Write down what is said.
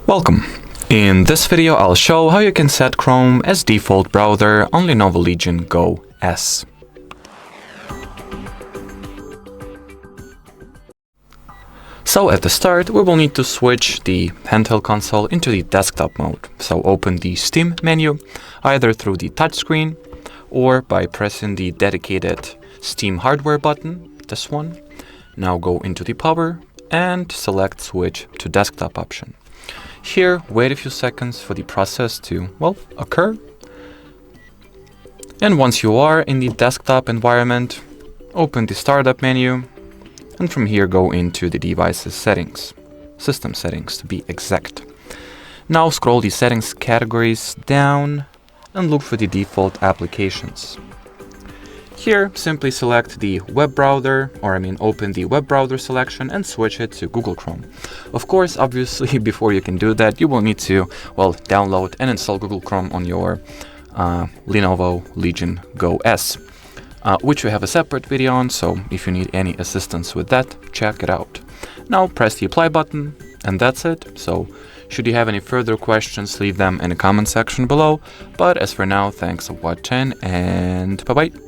Welcome. In this video I'll show how you can set Chrome as default browser on LENOVO Legion GO S. So at the start we will need to switch the handheld console into the desktop mode. So open the Steam menu either through the touchscreen or by pressing the dedicated Steam hardware button, this one. Now go into the power and select switch to desktop option. Here, wait a few seconds for the process to, occur. And once you are in the desktop environment, open the startup menu, and from here go into the device's settings, system settings to be exact. Now scroll the settings categories down and look for the default applications. Here, simply select the web browser, open the web browser selection and switch it to Google Chrome. Of course, obviously, before you can do that, you will need to, download and install Google Chrome on your LENOVO Legion GO S, which we have a separate video on, so if you need any assistance with that, check it out. Now press the apply button, and that's it. So, should you have any further questions, leave them in the comment section below. But as for now, thanks for watching, and bye-bye.